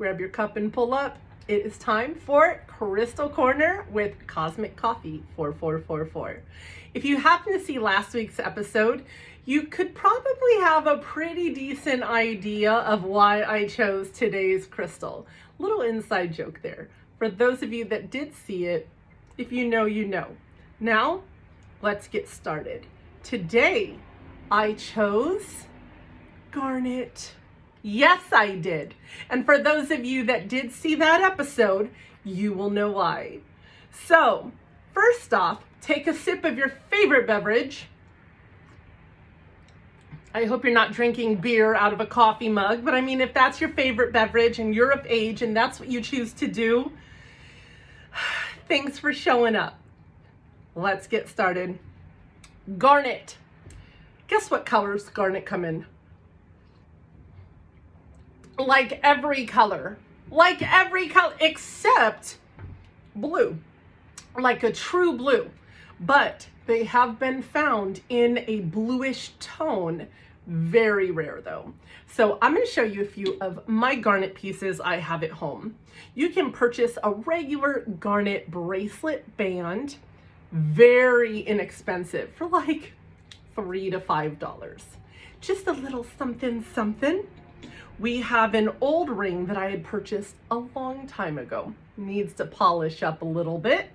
grab your cup and pull up. It is time for Crystal Corner with Cosmic Coffee 4444. If you happen to see last week's episode, you could probably have a pretty decent idea of why I chose today's crystal. Little inside joke there. For those of you that did see it, if you know, you know. Now, let's get started. Today, I chose Garnet. Yes, I did. And for those of you that did see that episode, you will know why. So, first off, take a sip of your favorite beverage. I hope you're not drinking beer out of a coffee mug, but I mean, if that's your favorite beverage and you're of age and that's what you choose to do, thanks for showing up. Let's get started. Garnet. Guess what colors garnet come in? Like every color except blue, like a true blue, but they have been found in a bluish tone. Very rare though. So I'm going to show you a few of my garnet pieces I have at home. You can purchase a regular garnet bracelet band, very inexpensive, for like $3 to $5. Just a little something something. We have an old ring that I had purchased a long time ago. Needs to polish up a little bit.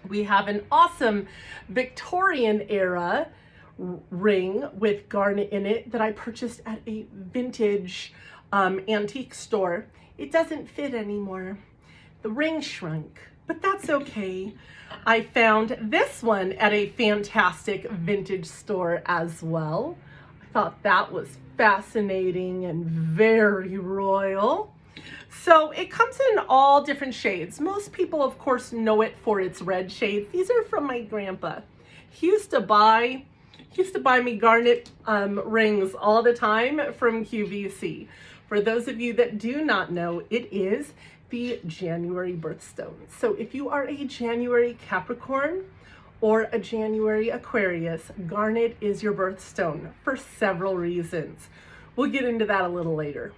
We have an awesome Victorian era ring with garnet in it that I purchased at a vintage antique store. It doesn't fit anymore. The ring shrunk, but that's okay. I found this one at a fantastic vintage store as well. I thought that was fascinating and very royal. So it comes in all different shades. Most people, of course, know it for its red shades. These are from my grandpa. He used to buy me garnet rings all the time from QVC. For those of you that do not know, it is the January birthstone. So if you are a January Capricorn or a January Aquarius, garnet is your birthstone for several reasons. We'll get into that a little later.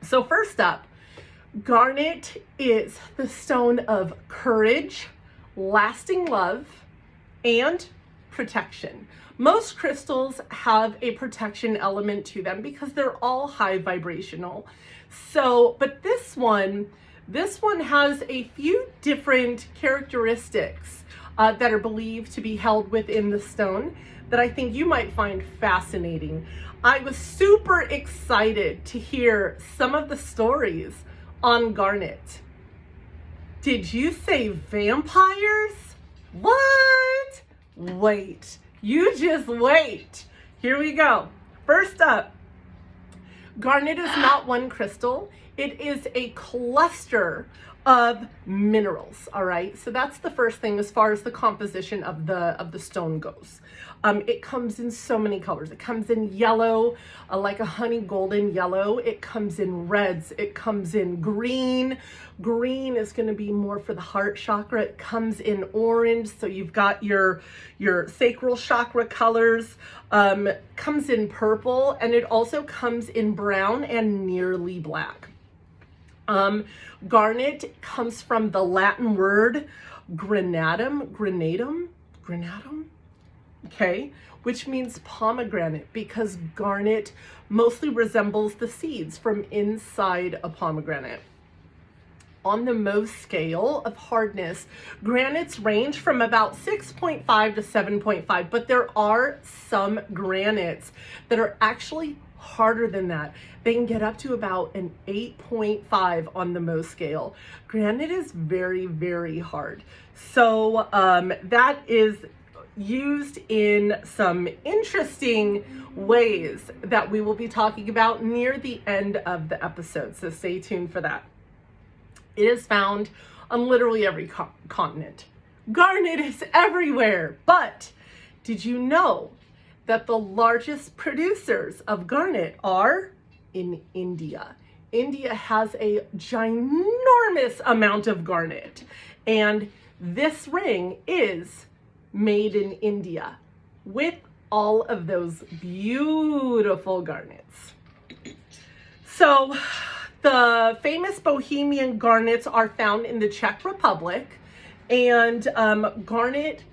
So first up, garnet is the stone of courage, lasting love, and protection. Most crystals have a protection element to them because they're all high vibrational. So, but this one has a few different characteristics that are believed to be held within the stone that I think you might find fascinating. I was super excited to hear some of the stories on garnet. Did you say vampires? What? Wait, you just wait. Here we go. First up, garnet is not one crystal. It is a cluster of minerals. All right, so that's the first thing as far as the composition of the stone goes. It comes in so many colors. It comes in yellow, like a honey golden yellow. It comes in reds. It comes in green. Green is going to be more for the heart chakra. It comes in orange, so you've got your sacral chakra colors. Comes in purple, and it also comes in brown and nearly black. Garnet comes from the Latin word granatum, okay, which means pomegranate, because garnet mostly resembles the seeds from inside a pomegranate. On the Mohs scale of hardness, granites range from about 6.5 to 7.5, but there are some granites that are actually harder than that. They can get up to about an 8.5 on the Mohs scale. Granite is very, very hard. So that is used in some interesting ways that we will be talking about near the end of the episode. So stay tuned for that. It is found on literally every continent. Garnet is everywhere, but did you know that the largest producers of garnet are in India? India has a ginormous amount of garnet, and this ring is made in India with all of those beautiful garnets. So The famous Bohemian garnets are found in the Czech Republic, and garnet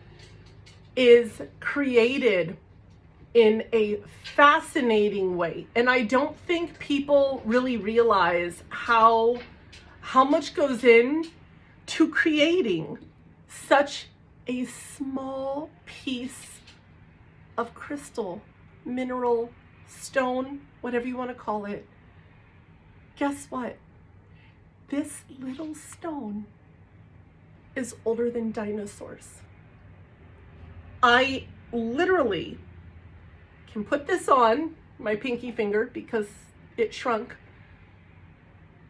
is created in a fascinating way. And I don't think people really realize how much goes in to creating such a small piece of crystal, mineral, stone, whatever you want to call it. Guess what? This little stone is older than dinosaurs. I literally can put this on my pinky finger because it shrunk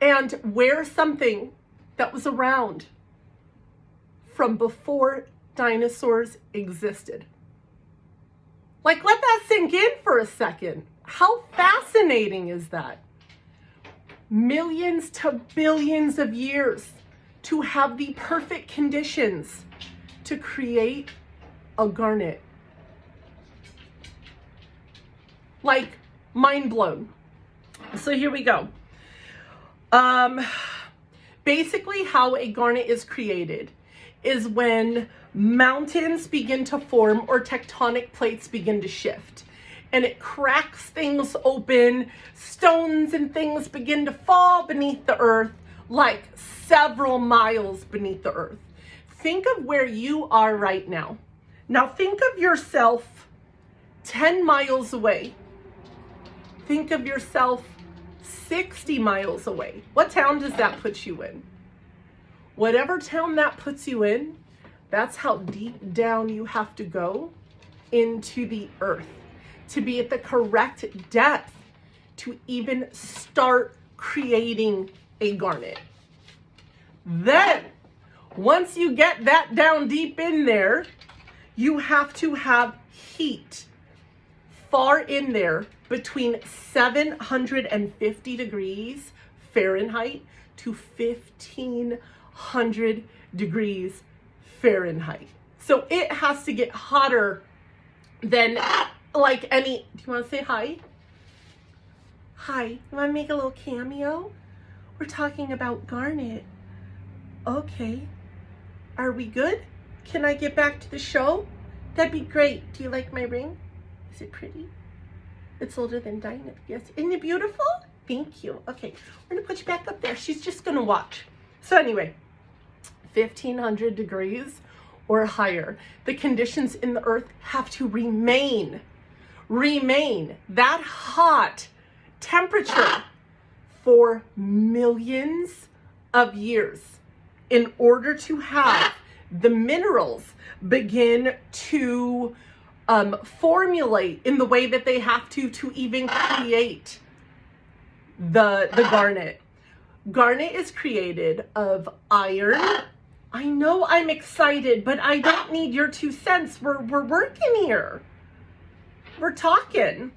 and wear something that was around from before dinosaurs existed. Like, let that sink in for a second. How fascinating is that? Millions to billions of years to have the perfect conditions to create a garnet. Like, mind blown. So here we go. Basically how a garnet is created is when mountains begin to form or tectonic plates begin to shift, and it cracks things open. Stones and things begin to fall beneath the earth, like several miles beneath the earth. Think of where you are right now. Now think of yourself 10 miles away. Think of yourself 60 miles away. What town does that put you in? Whatever town that puts you in, that's how deep down you have to go into the earth to be at the correct depth to even start creating a garnet. Then, once you get that down deep in there, you have to have heat far in there between 750 degrees Fahrenheit to 1500 degrees Fahrenheit. So it has to get hotter than like any, do you want to say hi? Hi, you want to make a little cameo? We're talking about garnet. Okay. Are we good? Can I get back to the show? That'd be great. Do you like my ring? Is it pretty? It's older than Dinah. Yes. Isn't it beautiful? Thank you. Okay. We're going to put you back up there. She's just going to watch. So anyway, 1500 degrees or higher. The conditions in the earth have to remain that hot temperature for millions of years in order to have the minerals begin to formulate in the way that they have to even create the garnet. Garnet is created of iron. I know I'm excited, but I don't need your 2 cents. We're working here. We're talking.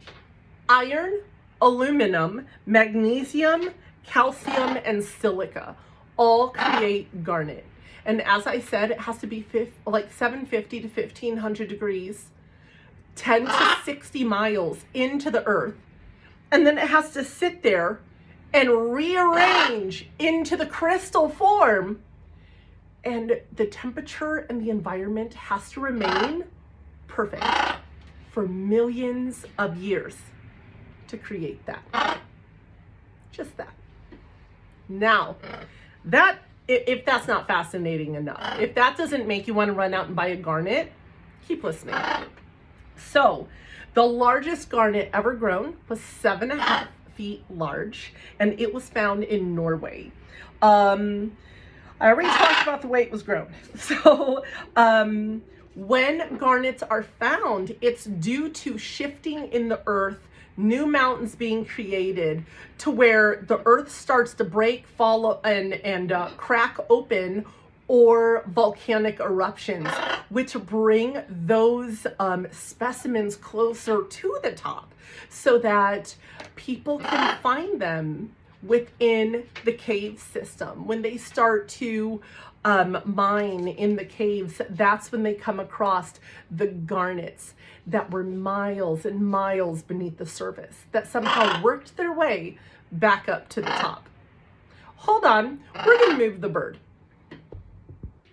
Iron, aluminum, magnesium, calcium, and silica all create garnet. And as I said, it has to be like 750 to 1500 degrees, 10 to 60 miles into the earth. And then it has to sit there and rearrange into the crystal form. And the temperature and the environment has to remain perfect for millions of years to create that. Just that. Now, that, if that's not fascinating enough, if that doesn't make you want to run out and buy a garnet, keep listening. So, the largest garnet ever grown was 7.5 feet large, and it was found in Norway. I already talked about the way it was grown. So, when garnets are found, it's due to shifting in the earth, new mountains being created, to where the earth starts to break, fall, and crack open, or volcanic eruptions, which bring those specimens closer to the top so that people can find them within the cave system. When they start to mine in the caves, that's when they come across the garnets that were miles and miles beneath the surface that somehow worked their way back up to the top. hold on, we're gonna move the bird.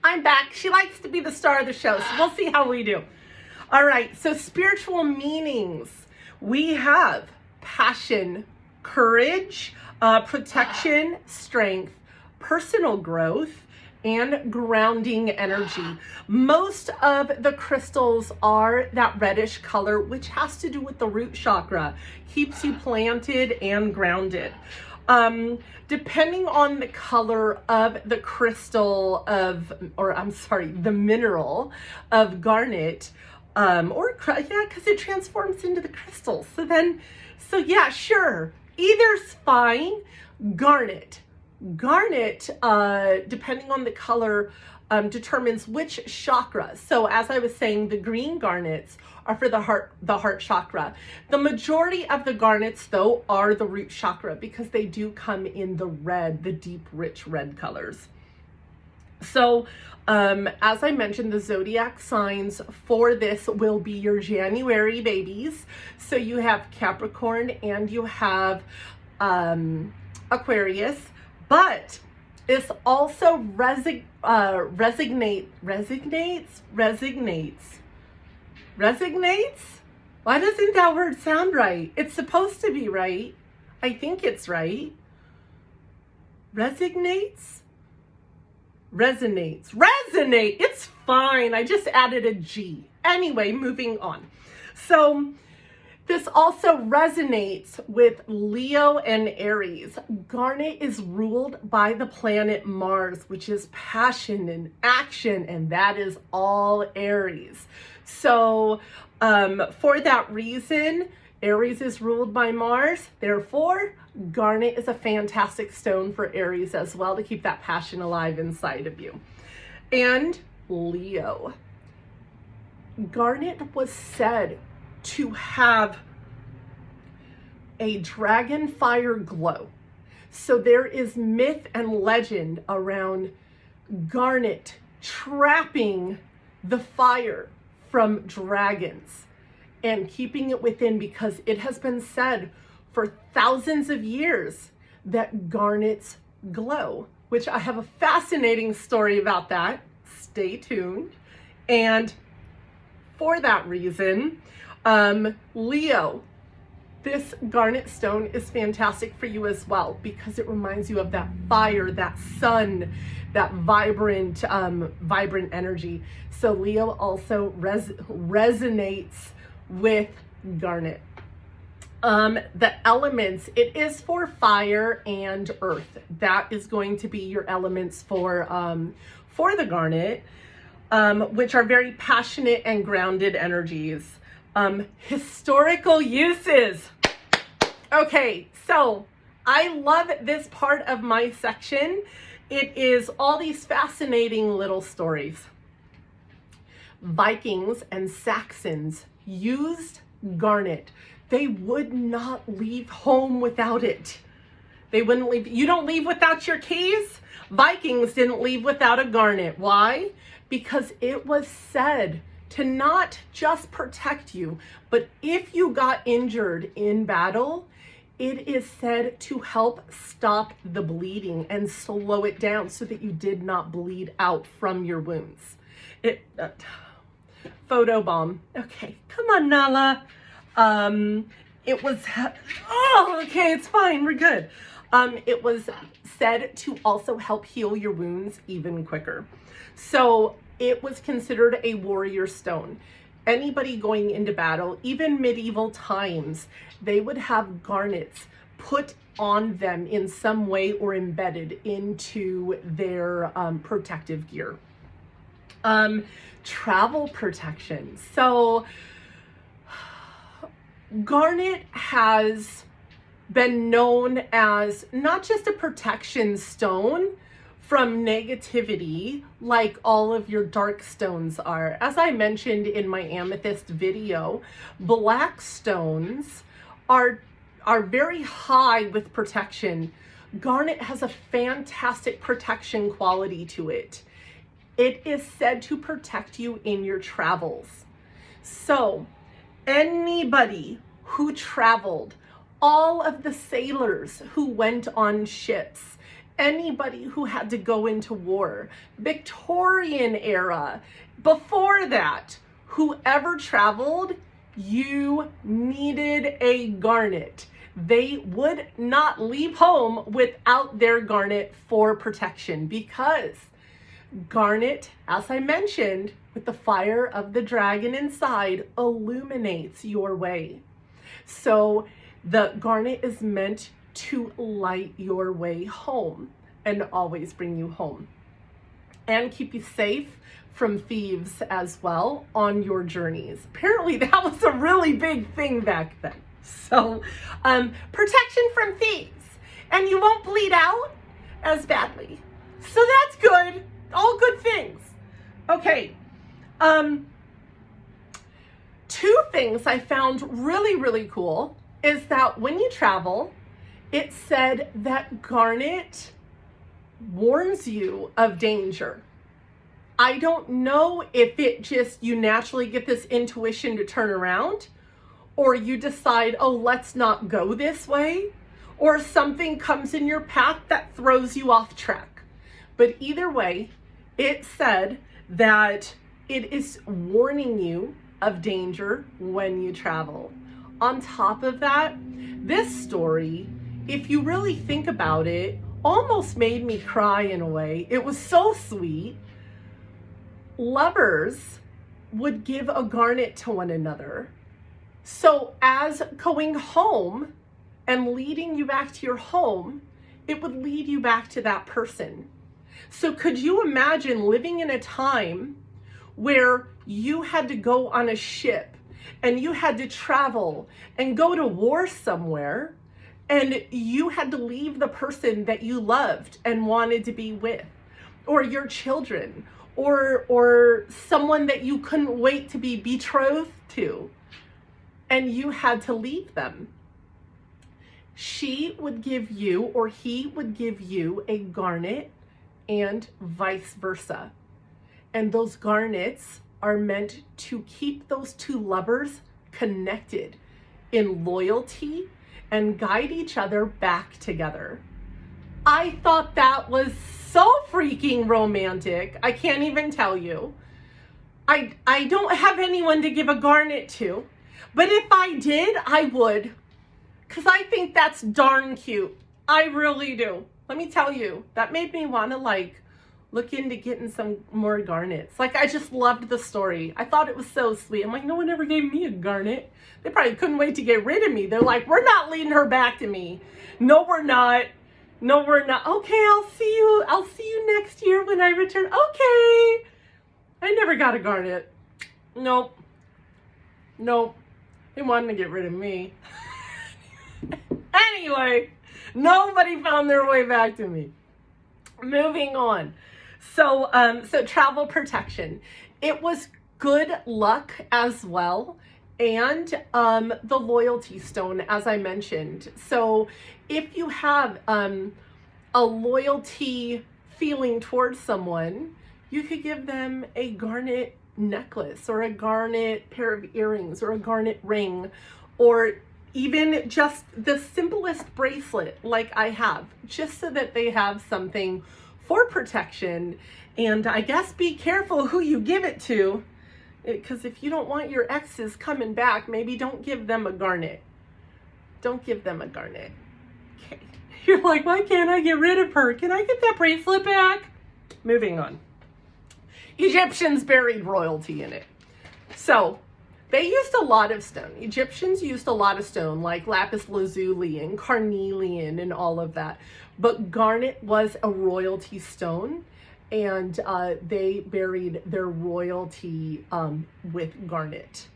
I'm back. She likes to be the star of the show, so we'll see how we do. All right, so spiritual meanings. We have passion, courage, protection, strength, personal growth, and grounding energy. Most of the crystals are that reddish color, which has to do with the root chakra, keeps you planted and grounded. Depending on the color of the crystal the mineral of garnet, because it transforms into the crystal. So yeah, sure, either's fine. Garnet, depending on the color, determines which chakra. So as I was saying, the green garnets are for the heart chakra. The majority of the garnets, though, are the root chakra because they do come in the red, the deep, rich red colors. So as I mentioned, the zodiac signs for this will be your January babies. So you have Capricorn and you have Aquarius, but this also resonates. Why doesn't that word sound right? It's supposed to be right. I think it's right. Resonate. It's fine. I just added a G. Anyway, moving on. So this also resonates with Leo and Aries. Garnet is ruled by the planet Mars, which is passion and action, and that is all Aries. So for that reason, Aries is ruled by Mars. Therefore, garnet is a fantastic stone for Aries as well to keep that passion alive inside of you. And Leo. Garnet was said to have a dragon fire glow. So there is myth and legend around garnet trapping the fire from dragons and keeping it within, because it has been said for thousands of years that garnets glow, which I have a fascinating story about that. Stay tuned. And for that reason, Leo, this garnet stone is fantastic for you as well because it reminds you of that fire, that sun, that vibrant energy. So Leo also resonates with garnet. The elements, it is for fire and earth. That is going to be your elements for the garnet, which are very passionate and grounded energies. Historical uses. Okay, so I love this part of my section. It is all these fascinating little stories. Vikings and Saxons used garnet. They would not leave home without it. They wouldn't leave. You don't leave without your keys. Vikings didn't leave without a garnet. Why? Because it was said to not just protect you, but if you got injured in battle, it is said to help stop the bleeding and slow it down so that you did not bleed out from your wounds. Photo bomb. Okay, come on, Nala. It was, okay, it's fine, we're good. It was said to also help heal your wounds even quicker. So it was considered a warrior stone. Anybody going into battle, even medieval times, they would have garnets put on them in some way or embedded into their protective gear. Travel protection. So garnet has been known as not just a protection stone from negativity like all of your dark stones are. As I mentioned in my amethyst video, black stones are very high with protection. Garnet has a fantastic protection quality to it. It is said to protect you in your travels. So anybody who traveled, all of the sailors who went on ships, anybody who had to go into war. Victorian era, before that, whoever traveled, you needed a garnet. They would not leave home without their garnet for protection, because garnet, as I mentioned, with the fire of the dragon inside, illuminates your way. So the garnet is meant to light your way home and always bring you home and keep you safe from thieves as well on your journeys. Apparently that was a really big thing back then. So protection from thieves, and you won't bleed out as badly. So that's good. All good things. Okay. Two things I found really, really cool is that when you travel, it said that garnet warns you of danger. I don't know if it just, you naturally get this intuition to turn around, or you decide, oh, let's not go this way, or something comes in your path that throws you off track. But either way, it said that it is warning you of danger when you travel. On top of that, this story, if you really think about it, almost made me cry in a way. It was so sweet. Lovers would give a garnet to one another. So as going home and leading you back to your home, it would lead you back to that person. So could you imagine living in a time where you had to go on a ship and you had to travel and go to war somewhere, and you had to leave the person that you loved and wanted to be with, or your children, or someone that you couldn't wait to be betrothed to, and you had to leave them? She would give you, or he would give you, a garnet, and vice versa. And those garnets are meant to keep those two lovers connected in loyalty and guide each other back together. I thought that was so freaking romantic. I can't even tell you. I don't have anyone to give a garnet to, but if I did, I would, because I think that's darn cute. I really do. Let me tell you, that made me want to look into getting some more garnets. I just loved the story. I thought it was so sweet. I'm like, no one ever gave me a garnet. They probably couldn't wait to get rid of me. They're like, we're not leading her back to me. No, we're not. No, we're not. Okay, I'll see you. I'll see you next year when I return. Okay. I never got a garnet. Nope. Nope. They wanted to get rid of me. Anyway, nobody found their way back to me. Moving on. So travel protection. It was good luck as well, and the loyalty stone, as I mentioned. So if you have a loyalty feeling towards someone, you could give them a garnet necklace, or a garnet pair of earrings, or a garnet ring, or even just the simplest bracelet like I have, just so that they have something for protection. And I guess be careful who you give it to, because if you don't want your exes coming back, maybe don't give them a garnet. Don't give them a garnet. Okay. You're like, why can't I get rid of her? Can I get that bracelet back? Moving on. Egyptians buried royalty in it. So they used a lot of stone. Egyptians used a lot of stone, like lapis lazuli and carnelian and all of that. But garnet was a royalty stone, and they buried their royalty with garnet.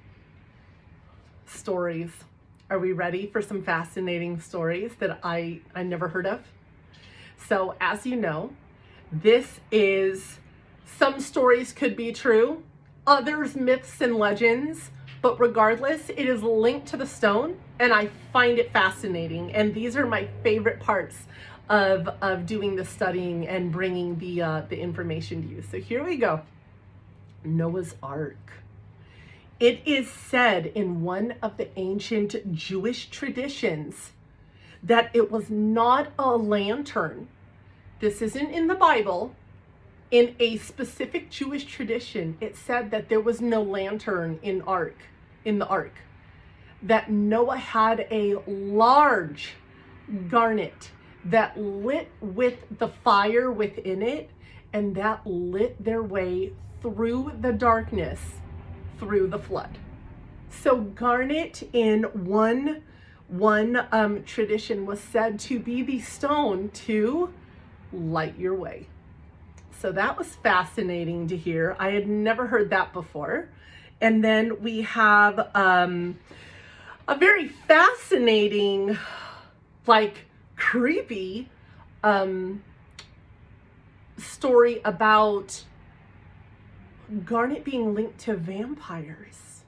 Stories. Are we ready for some fascinating stories that I never heard of? So as you know, this is, some stories could be true, others myths and legends, but regardless, it is linked to the stone, and I find it fascinating. And these are my favorite parts of doing the studying and bringing the information to you. So here we go. Noah's Ark. It is said in one of the ancient Jewish traditions that it was not a lantern this isn't in the Bible, in a specific Jewish tradition, it said that there was no lantern in the ark, that Noah had a large garnet that lit with the fire within it, and that lit their way through the darkness, through the flood. So garnet in one tradition was said to be the stone to light your way. So that was fascinating to hear. I had never heard that before. And then we have a very fascinating, like creepy story about garnet being linked to vampires.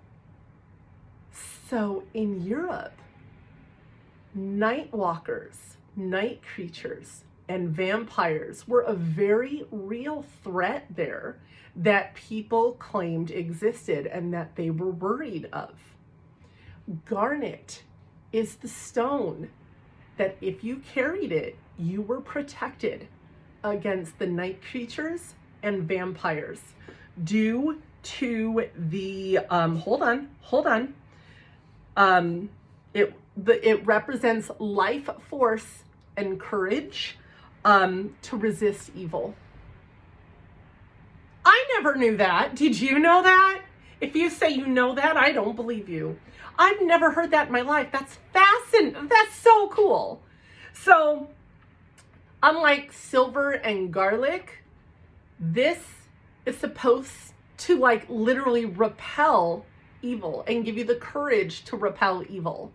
So in Europe, night walkers, night creatures, and vampires were a very real threat there that people claimed existed and that they were worried of. Garnet is the stone that if you carried it, you were protected against the night creatures and vampires due to the, it represents life force and courage to resist evil. I never knew that. Did you know that? If you say you know that, I don't believe you. I've never heard that in my life. That's fascinating. That's so cool. So, unlike silver and garlic, this is supposed to like literally repel evil and give you the courage to repel evil.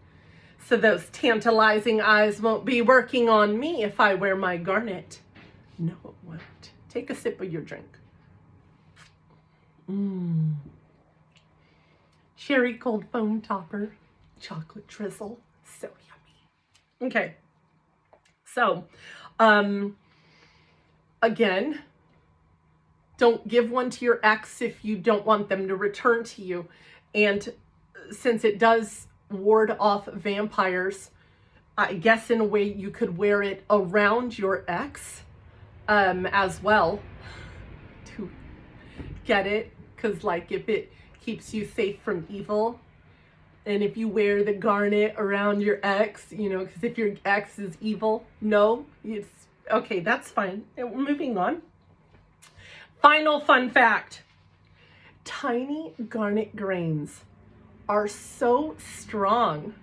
So those tantalizing eyes won't be working on me if I wear my garnet. No, it won't. Take a sip of your drink. Cherry cold foam topper, chocolate drizzle, so yummy. Okay, so again, don't give one to your ex if you don't want them to return to you. And since it does ward off vampires, I guess in a way you could wear it around your ex as well to get it, because like if it keeps you safe from evil, and if you wear the garnet around your ex, you know, because if your ex is evil, no, it's okay, that's fine. We're moving on. Final fun fact: tiny garnet grains are so strong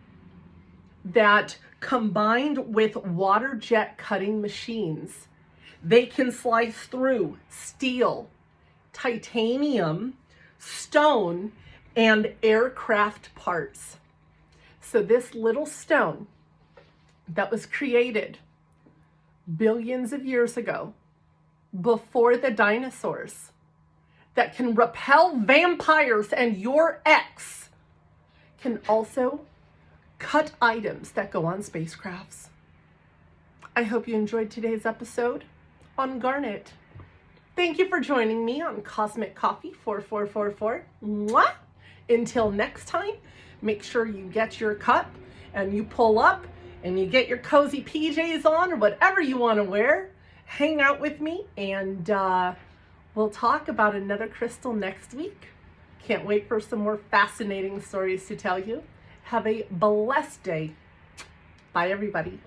that combined with water jet cutting machines, they can slice through steel, titanium, stone, and aircraft parts. So this little stone that was created billions of years ago, before the dinosaurs, that can repel vampires and your ex, can also cut items that go on spacecrafts. I hope you enjoyed today's episode on garnet. Thank you for joining me on Cosmic Coffee 4444. Mwah! Until next time, make sure you get your cup and you pull up and you get your cozy PJs on or whatever you want to wear. Hang out with me, and we'll talk about another crystal next week. Can't wait for some more fascinating stories to tell you. Have a blessed day. Bye, everybody.